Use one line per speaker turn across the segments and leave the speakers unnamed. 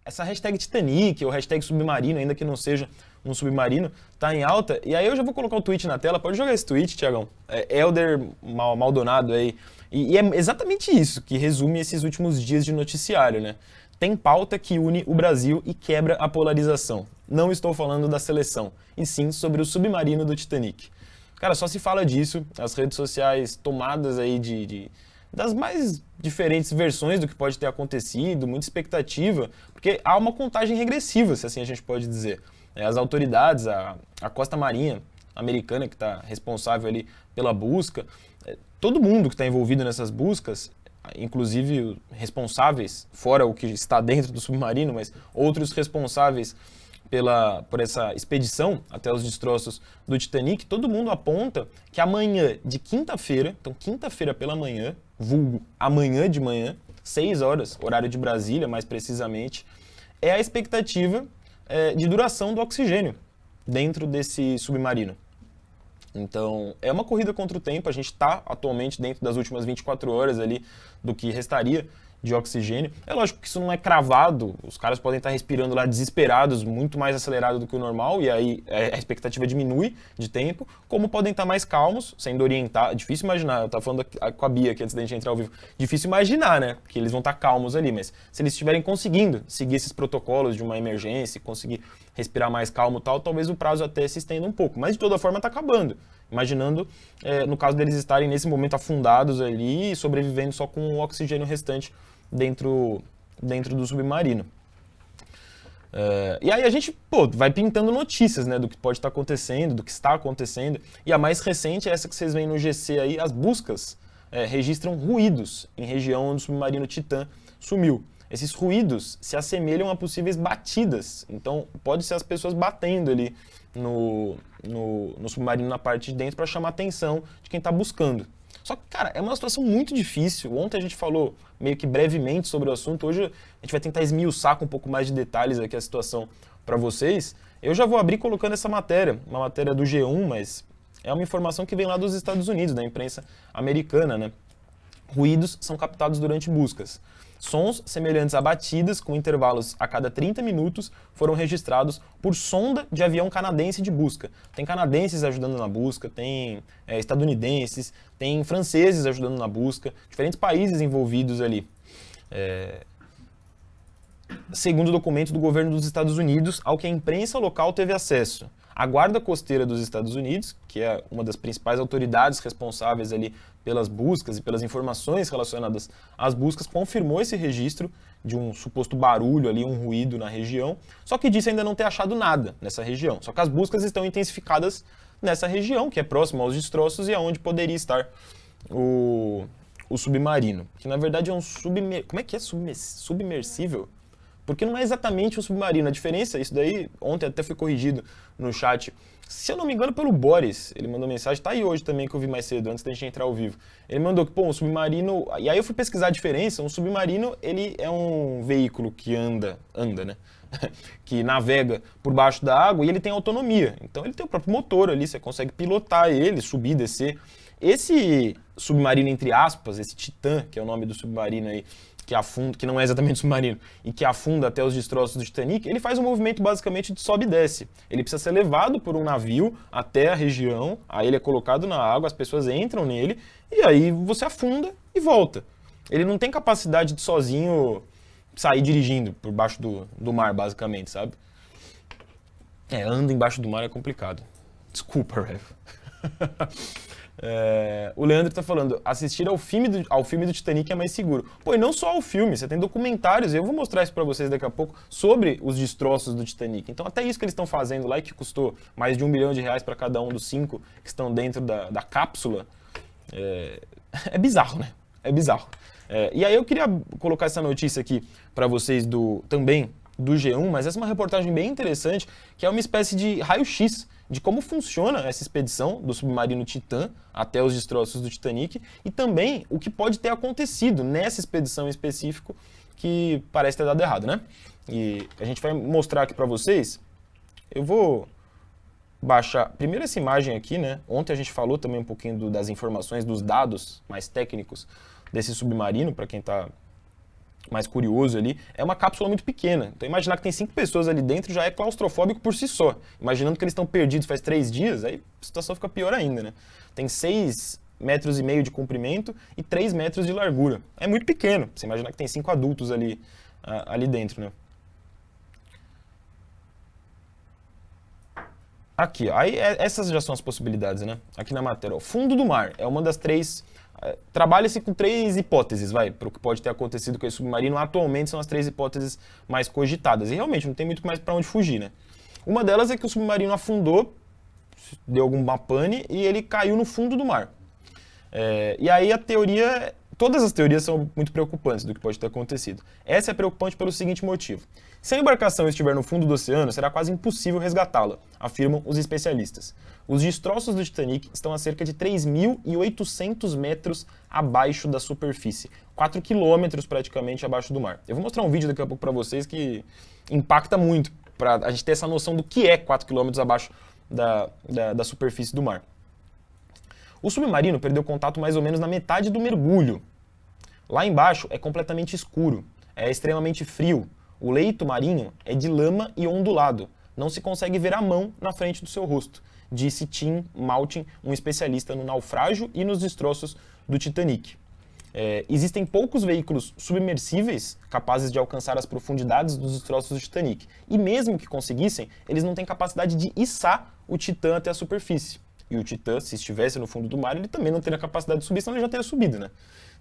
essa hashtag Titanic ou hashtag submarino, ainda que não seja um submarino, tá em alta. E aí eu já vou colocar o tweet na tela. Pode jogar esse tweet, Tiagão. Elder Maldonado aí. E é exatamente isso que resume esses últimos dias de noticiário, né? Tem pauta que une o Brasil e quebra a polarização. Não estou falando da seleção, e sim sobre o submarino do Titanic. Cara, só se fala disso, as redes sociais tomadas aí das mais diferentes versões do que pode ter acontecido, muita expectativa, porque há uma contagem regressiva, se assim a gente pode dizer. As autoridades, a Costa Marinha americana, que está responsável ali pela busca, todo mundo que está envolvido nessas buscas, inclusive responsáveis, fora o que está dentro do submarino, mas outros responsáveis por essa expedição até os destroços do Titanic, todo mundo aponta que amanhã de quinta-feira, então quinta-feira pela manhã, vulgo amanhã de manhã, 6 horas, horário de Brasília mais precisamente, é a expectativa de duração do oxigênio dentro desse submarino. Então, é uma corrida contra o tempo, a gente está atualmente dentro das últimas 24 horas ali do que restaria de oxigênio. É lógico que isso não é cravado, os caras podem estar respirando lá desesperados, muito mais acelerado do que o normal, e aí a expectativa diminui de tempo, como podem estar mais calmos, sendo orientados. Difícil imaginar, eu estava falando com a Bia aqui antes da gente entrar ao vivo, difícil imaginar, né, que eles vão estar calmos ali, mas se eles estiverem conseguindo seguir esses protocolos de uma emergência, conseguir respirar mais calmo e tal, talvez o prazo até se estenda um pouco, mas de toda forma está acabando. Imaginando, no caso deles estarem nesse momento afundados ali e sobrevivendo só com o oxigênio restante dentro do submarino. E aí a gente vai pintando notícias, né, do que pode estar acontecendo, do que está acontecendo. E a mais recente é essa que vocês veem no GC aí, as buscas registram ruídos em região onde o submarino Titã sumiu. Esses ruídos se assemelham a possíveis batidas, então pode ser as pessoas batendo ali no submarino na parte de dentro para chamar a atenção de quem está buscando. Só que, cara, é uma situação muito difícil. Ontem a gente falou meio que brevemente sobre o assunto, hoje a gente vai tentar esmiuçar com um pouco mais de detalhes aqui a situação para vocês. Eu já vou abrir colocando essa matéria, uma matéria do G1, mas é uma informação que vem lá dos Estados Unidos, da imprensa americana, né? Ruídos são captados durante buscas. Sons semelhantes a batidas, com intervalos a cada 30 minutos, foram registrados por sonda de avião canadense de busca. Tem canadenses ajudando na busca, tem estadunidenses, tem franceses ajudando na busca, diferentes países envolvidos ali. Segundo documentos do governo dos Estados Unidos, ao que a imprensa local teve acesso. A Guarda Costeira dos Estados Unidos, que é uma das principais autoridades responsáveis ali pelas buscas e pelas informações relacionadas às buscas, confirmou esse registro de um suposto barulho ali, um ruído na região, só que disse ainda não ter achado nada nessa região. Só que as buscas estão intensificadas nessa região, que é próxima aos destroços e aonde poderia estar o submarino, que na verdade é um como é que é submersível? Porque não é exatamente um submarino. A diferença, isso daí, ontem até foi corrigido no chat, se eu não me engano, pelo Boris. Ele mandou mensagem, tá aí hoje também, que eu vi mais cedo, antes da gente entrar ao vivo. Ele mandou que, um submarino... E aí eu fui pesquisar a diferença. Um submarino, ele é um veículo que anda, né? Que navega por baixo da água e ele tem autonomia. Então ele tem o próprio motor ali, você consegue pilotar ele, subir, descer. Esse submarino, entre aspas, esse Titã, que é o nome do submarino aí, que afunda, que não é exatamente submarino, e que afunda até os destroços do Titanic, ele faz um movimento basicamente de sobe e desce. Ele precisa ser levado por um navio até a região, aí ele é colocado na água, as pessoas entram nele, e aí você afunda e volta. Ele não tem capacidade de sozinho sair dirigindo por baixo do mar, basicamente, sabe? Anda embaixo do mar é complicado. Desculpa, Rev. O Leandro tá falando, assistir ao filme do Titanic é mais seguro. Pô, e não só ao filme, você tem documentários, eu vou mostrar isso pra vocês daqui a pouco, sobre os destroços do Titanic. Então até isso que eles estão fazendo lá, e que custou mais de R$1 bilhão para cada um dos 5 que estão dentro da cápsula, é bizarro, né? É bizarro. E aí eu queria colocar essa notícia aqui pra vocês também do G1, mas essa é uma reportagem bem interessante, que é uma espécie de raio-x de como funciona essa expedição do submarino Titã até os destroços do Titanic e também o que pode ter acontecido nessa expedição em específico que parece ter dado errado, né? E a gente vai mostrar aqui para vocês. Eu vou baixar primeiro essa imagem aqui, né? Ontem a gente falou também um pouquinho das informações, dos dados mais técnicos desse submarino, para quem está mais curioso ali, é uma cápsula muito pequena. Então imaginar que tem 5 pessoas ali dentro já é claustrofóbico por si só. Imaginando que eles estão perdidos faz 3 dias, aí a situação fica pior ainda, né? Tem 6,5 metros de comprimento e 3 metros de largura. É muito pequeno, você imaginar que tem 5 adultos ali dentro, né? Aqui, aí essas já são as possibilidades, né? Aqui na matéria, o fundo do mar é uma das 3. Trabalha-se com 3 hipóteses, para o que pode ter acontecido com esse submarino. Atualmente são as 3 hipóteses mais cogitadas. E realmente não tem muito mais para onde fugir, né? Uma delas é que o submarino afundou, deu alguma pane e ele caiu no fundo do mar. E aí todas as teorias são muito preocupantes do que pode ter acontecido. Essa é preocupante pelo seguinte motivo. Se a embarcação estiver no fundo do oceano, será quase impossível resgatá-la, afirmam os especialistas. Os destroços do Titanic estão a cerca de 3.800 metros abaixo da superfície, 4 quilômetros praticamente abaixo do mar. Eu vou mostrar um vídeo daqui a pouco para vocês que impacta muito, para a gente ter essa noção do que é 4 quilômetros abaixo da superfície do mar. O submarino perdeu contato mais ou menos na metade do mergulho. Lá embaixo é completamente escuro, é extremamente frio. O leito marinho é de lama e ondulado. Não se consegue ver a mão na frente do seu rosto, disse Tim Maltin, um especialista no naufrágio e nos destroços do Titanic. Existem poucos veículos submersíveis capazes de alcançar as profundidades dos destroços do Titanic. E mesmo que conseguissem, eles não têm capacidade de içar o Titã até a superfície. E o Titã, se estivesse no fundo do mar, ele também não teria capacidade de subir, senão ele já teria subido, né?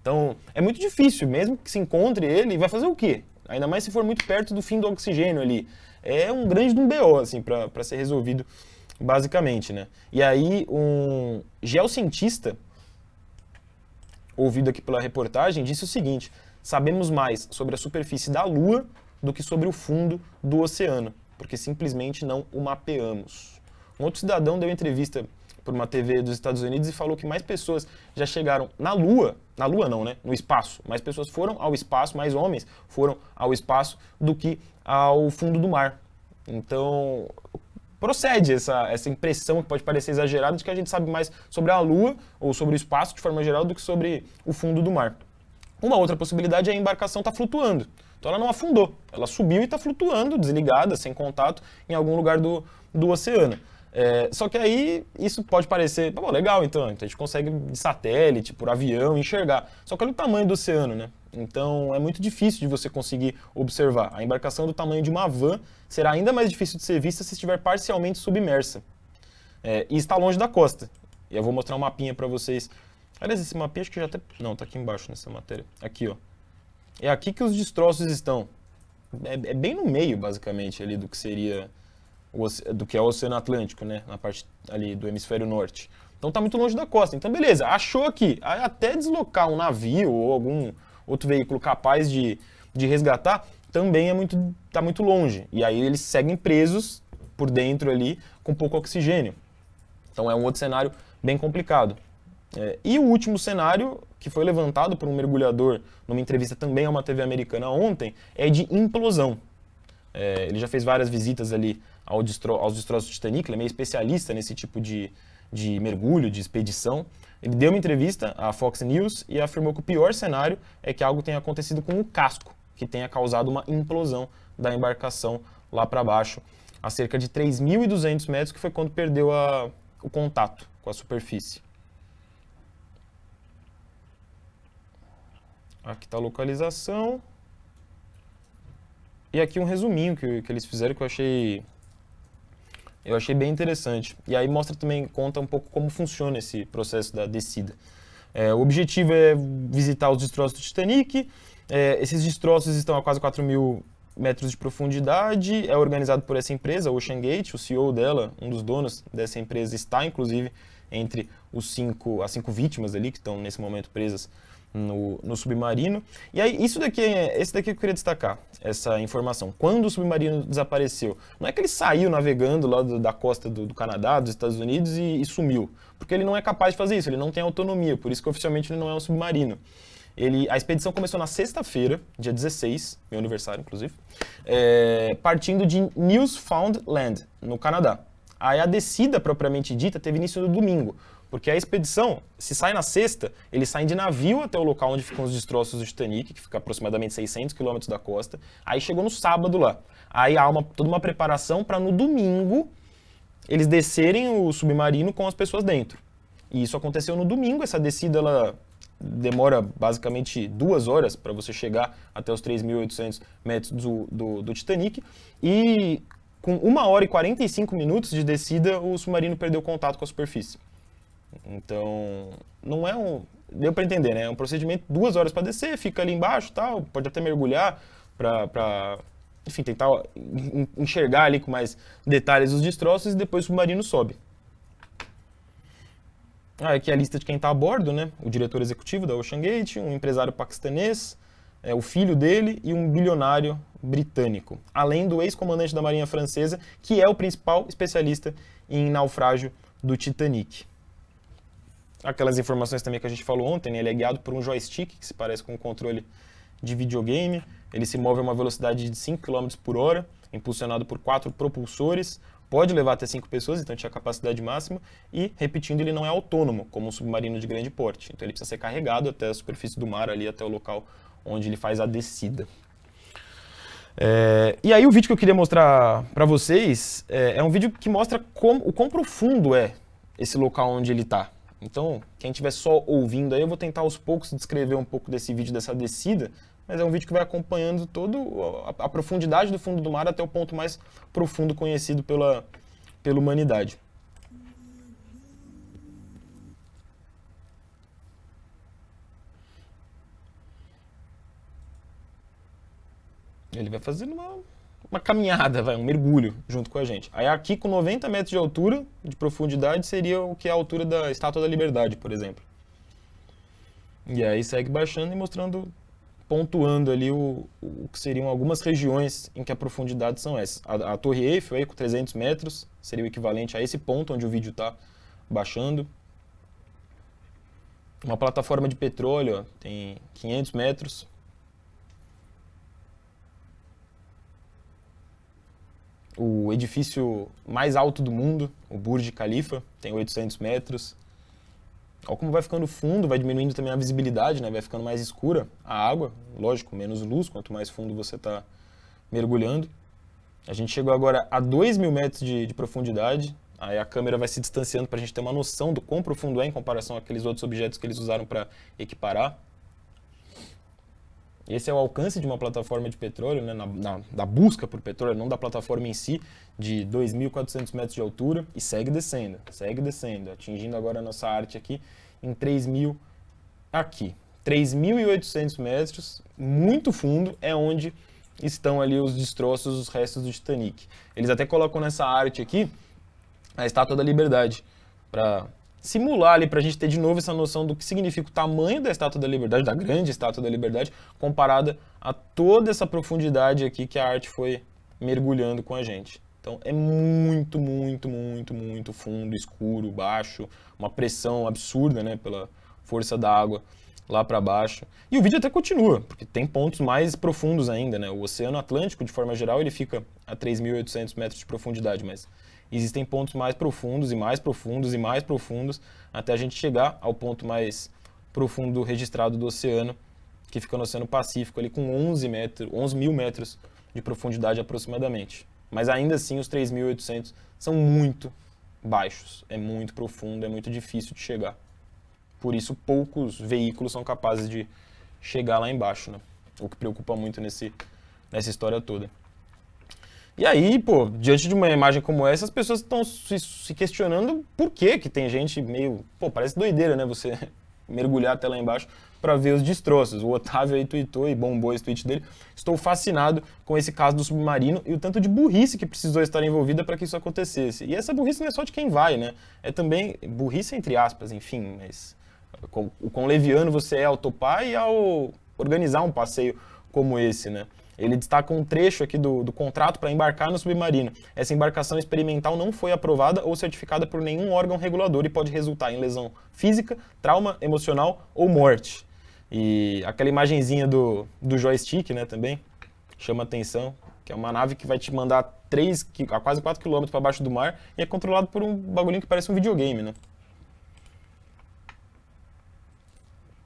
Então, é muito difícil, mesmo que se encontre ele, vai fazer o quê? Ainda mais se for muito perto do fim do oxigênio ali. É um grande BO, assim, para ser resolvido, basicamente, né? E aí, um geocientista, ouvido aqui pela reportagem, disse o seguinte: sabemos mais sobre a superfície da Lua do que sobre o fundo do oceano, porque simplesmente não o mapeamos. Um outro cidadão deu entrevista por uma TV dos Estados Unidos e falou que mais pessoas já chegaram na Lua não, né? No espaço. Mais pessoas foram ao espaço, mais homens foram ao espaço do que ao fundo do mar. Então, procede essa impressão que pode parecer exagerada de que a gente sabe mais sobre a Lua ou sobre o espaço de forma geral do que sobre o fundo do mar. Uma outra possibilidade é a embarcação estar flutuando. Então ela não afundou, ela subiu e está flutuando, desligada, sem contato, em algum lugar do oceano. Só que aí isso pode parecer, legal então, a gente consegue de satélite, por avião, enxergar. Só que olha o tamanho do oceano, né? Então é muito difícil de você conseguir observar. A embarcação do tamanho de uma van será ainda mais difícil de ser vista se estiver parcialmente submersa. E está longe da costa. E eu vou mostrar um mapinha para vocês. Aliás, esse mapinha acho que já até... Não, tá aqui embaixo nessa matéria. Aqui, ó. É aqui que os destroços estão. É bem no meio, basicamente, ali do que seria... do que é o Oceano Atlântico, né? Na parte ali do hemisfério norte. Então tá muito longe da costa. Então beleza, achou aqui. Até deslocar um navio ou algum outro veículo capaz de resgatar, também tá muito longe. E aí eles seguem presos por dentro ali, com pouco oxigênio. Então é um outro cenário bem complicado. E o último cenário, que foi levantado por um mergulhador numa entrevista também a uma TV americana ontem, é de implosão. Ele já fez várias visitas ali aos destroços do Titanic, ele é meio especialista nesse tipo de mergulho, de expedição. Ele deu uma entrevista à Fox News e afirmou que o pior cenário é que algo tenha acontecido com o casco, que tenha causado uma implosão da embarcação lá para baixo, a cerca de 3.200 metros, que foi quando perdeu o contato com a superfície. Aqui está a localização. E aqui um resuminho que eles fizeram que eu achei bem interessante. E aí mostra também, conta um pouco como funciona esse processo da descida. O objetivo é visitar os destroços do Titanic. Esses destroços estão a quase 4.000 metros de profundidade. É organizado por essa empresa, OceanGate. O CEO dela, um dos donos dessa empresa, está inclusive entre as 5 vítimas ali que estão nesse momento presas no submarino. E aí, esse daqui que eu queria destacar, essa informação. Quando o submarino desapareceu, não é que ele saiu navegando lá da costa do Canadá, dos Estados Unidos e sumiu, porque ele não é capaz de fazer isso, ele não tem autonomia, por isso que oficialmente ele não é um submarino. A expedição começou na sexta-feira, dia 16, meu aniversário inclusive, partindo de Newfoundland, no Canadá. Aí a descida propriamente dita teve início no domingo, Porque a expedição, se sai na sexta, eles saem de navio até o local onde ficam os destroços do Titanic, que fica aproximadamente 600 quilômetros da costa. Aí chegou no sábado lá. Aí há toda uma preparação para no domingo eles descerem o submarino com as pessoas dentro. E isso aconteceu no domingo. Essa descida ela demora basicamente 2 horas para você chegar até os 3.800 metros do Titanic. E com 1 hora e 45 minutos de descida, o submarino perdeu contato com a superfície. Então, não é um... Deu para entender, né? É um procedimento, 2 horas para descer, fica ali embaixo, tal, pode até mergulhar para enfim, tentar enxergar ali com mais detalhes os destroços e depois o submarino sobe. Aqui é a lista de quem está a bordo, né? O diretor executivo da OceanGate, um empresário paquistanês, o filho dele e um bilionário britânico, além do ex-comandante da Marinha Francesa, que é o principal especialista em naufrágio do Titanic. Aquelas informações também que a gente falou ontem, né? Ele é guiado por um joystick, que se parece com um controle de videogame. Ele se move a uma velocidade de 5 km por hora, impulsionado por 4 propulsores. Pode levar até 5 pessoas, então tinha capacidade máxima. E, repetindo, ele não é autônomo, como um submarino de grande porte. Então ele precisa ser carregado até a superfície do mar, ali até o local onde ele faz a descida. E aí o vídeo que eu queria mostrar para vocês é um vídeo que mostra o quão profundo é esse local onde ele está. Então, quem estiver só ouvindo aí, eu vou tentar aos poucos descrever um pouco desse vídeo, dessa descida, mas é um vídeo que vai acompanhando toda a profundidade do fundo do mar até o ponto mais profundo conhecido pela humanidade. Ele vai fazendo uma caminhada, um mergulho junto com a gente. Aí aqui com 90 metros de altura, de profundidade, seria o que é a altura da Estátua da Liberdade, por exemplo. E aí segue baixando e mostrando, pontuando ali o que seriam algumas regiões em que a profundidade são essas. A Torre Eiffel aí com 300 metros seria o equivalente a esse ponto onde o vídeo está baixando. Uma plataforma de petróleo, ó, tem 500 metros. O edifício mais alto do mundo, o Burj Khalifa, tem 800 metros. Olha como vai ficando fundo, vai diminuindo também a visibilidade, né? Vai ficando mais escura a água, lógico, menos luz, quanto mais fundo você está mergulhando. A gente chegou agora a 2.000 metros de profundidade, aí a câmera vai se distanciando para a gente ter uma noção do quão profundo é em comparação àqueles outros objetos que eles usaram para equiparar. Esse é o alcance de uma plataforma de petróleo, né, da busca por petróleo, não da plataforma em si, de 2.400 metros de altura, e segue descendo, atingindo agora a nossa arte aqui em 3.000 aqui. 3.800 metros, muito fundo, é onde estão ali os destroços, os restos do Titanic. Eles até colocam nessa arte aqui a Estátua da Liberdade, para simular ali, para a gente ter de novo essa noção do que significa o tamanho da Estátua da Liberdade, da grande Estátua da Liberdade, comparada a toda essa profundidade aqui que a arte foi mergulhando com a gente. Então é muito, muito, muito, muito fundo, escuro, baixo, uma pressão absurda, né, pela força da água lá para baixo. E o vídeo até continua, porque tem pontos mais profundos ainda, né? O Oceano Atlântico, de forma geral, ele fica a 3.800 metros de profundidade, mas existem pontos mais profundos e mais profundos e mais profundos até a gente chegar ao ponto mais profundo registrado do oceano, que fica no Oceano Pacífico, ali com 11.000 metros de profundidade aproximadamente. Mas ainda assim os 3.800 são muito baixos, é muito profundo, é muito difícil de chegar. Por isso poucos veículos são capazes de chegar lá embaixo, né? O que preocupa muito nessa história toda. E aí, pô, diante de uma imagem como essa, as pessoas estão se questionando por que tem gente meio... Pô, parece doideira, né? Você mergulhar até lá embaixo para ver os destroços. O Otávio aí tweetou e bombou esse tweet dele. Estou fascinado com esse caso do submarino e o tanto de burrice que precisou estar envolvida para que isso acontecesse. E essa burrice não é só de quem vai, né? É também burrice entre aspas, enfim, mas o quão leviano você é ao topar e ao organizar um passeio como esse, né? Ele destaca um trecho aqui do contrato para embarcar no submarino. Essa embarcação experimental não foi aprovada ou certificada por nenhum órgão regulador e pode resultar em lesão física, trauma emocional ou morte. E aquela imagenzinha do joystick, né, também chama atenção, que é uma nave que vai te mandar a quase 4 km para baixo do mar e é controlado por um bagulhinho que parece um videogame, né?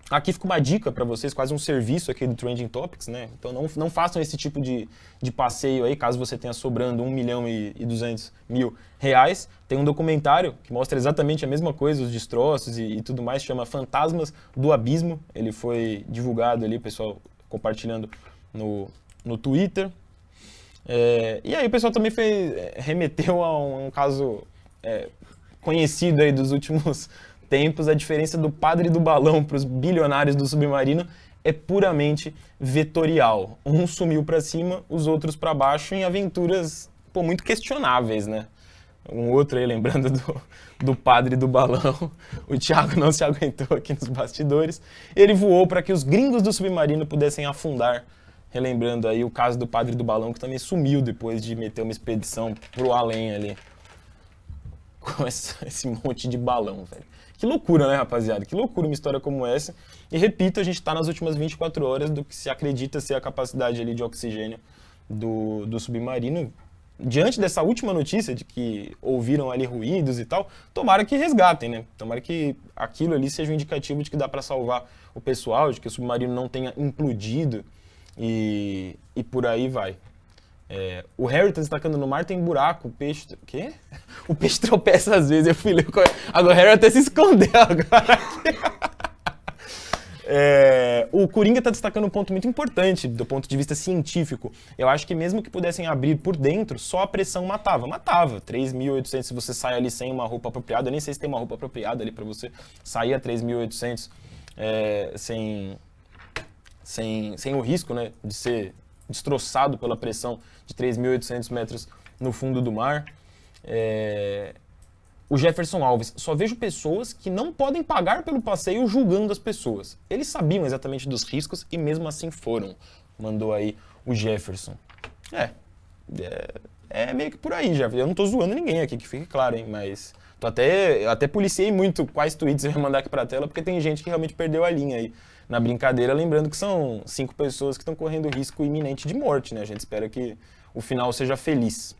Aqui fica uma dica para vocês, quase um serviço aqui do Trending Topics, né? Então não façam esse tipo de passeio aí, caso você tenha sobrando 1.200.000 reais. Tem um documentário que mostra exatamente a mesma coisa, os destroços e tudo mais, chama Fantasmas do Abismo. Ele foi divulgado ali, o pessoal compartilhando no Twitter. E aí o pessoal também remeteu a um caso conhecido aí dos últimos tempos. A diferença do padre do balão para os bilionários do submarino é puramente vetorial. Um sumiu para cima, os outros para baixo, em aventuras muito questionáveis, né? Um outro aí, lembrando do padre do balão, o Thiago não se aguentou aqui nos bastidores. Ele voou para que os gringos do submarino pudessem afundar, relembrando aí o caso do padre do balão, que também sumiu depois de meter uma expedição pro além ali, com esse monte de balão, velho. Que loucura, né, rapaziada? Que loucura uma história como essa. E repito, a gente está nas últimas 24 horas do que se acredita ser a capacidade ali de oxigênio do submarino. Diante dessa última notícia de que ouviram ali ruídos e tal, tomara que resgatem, né? Tomara que aquilo ali seja um indicativo de que dá para salvar o pessoal, de que o submarino não tenha implodido e por aí vai. O Harry tá destacando no mar, tem buraco, o peixe... Quê? O peixe tropeça às vezes, eu fui ler... Agora o Harry até se escondeu agora. O Coringa tá destacando um ponto muito importante do ponto de vista científico. Eu acho que mesmo que pudessem abrir por dentro, só a pressão matava. Matava. 3.800 se você sai ali sem uma roupa apropriada. Eu nem sei se tem uma roupa apropriada ali pra você sair a 3.800 sem o risco, né, de ser destroçado pela pressão de 3.800 metros no fundo do mar. O Jefferson Alves, só vejo pessoas que não podem pagar pelo passeio julgando as pessoas. Eles sabiam exatamente dos riscos e mesmo assim foram. Mandou aí o Jefferson. É meio que por aí, Jefferson. Eu não tô zoando ninguém aqui, que fique claro, hein, mas... até policiei muito quais tweets eu ia mandar aqui pra tela, porque tem gente que realmente perdeu a linha aí na brincadeira, lembrando que são 5 pessoas que estão correndo risco iminente de morte, né? A gente espera que o final seja feliz.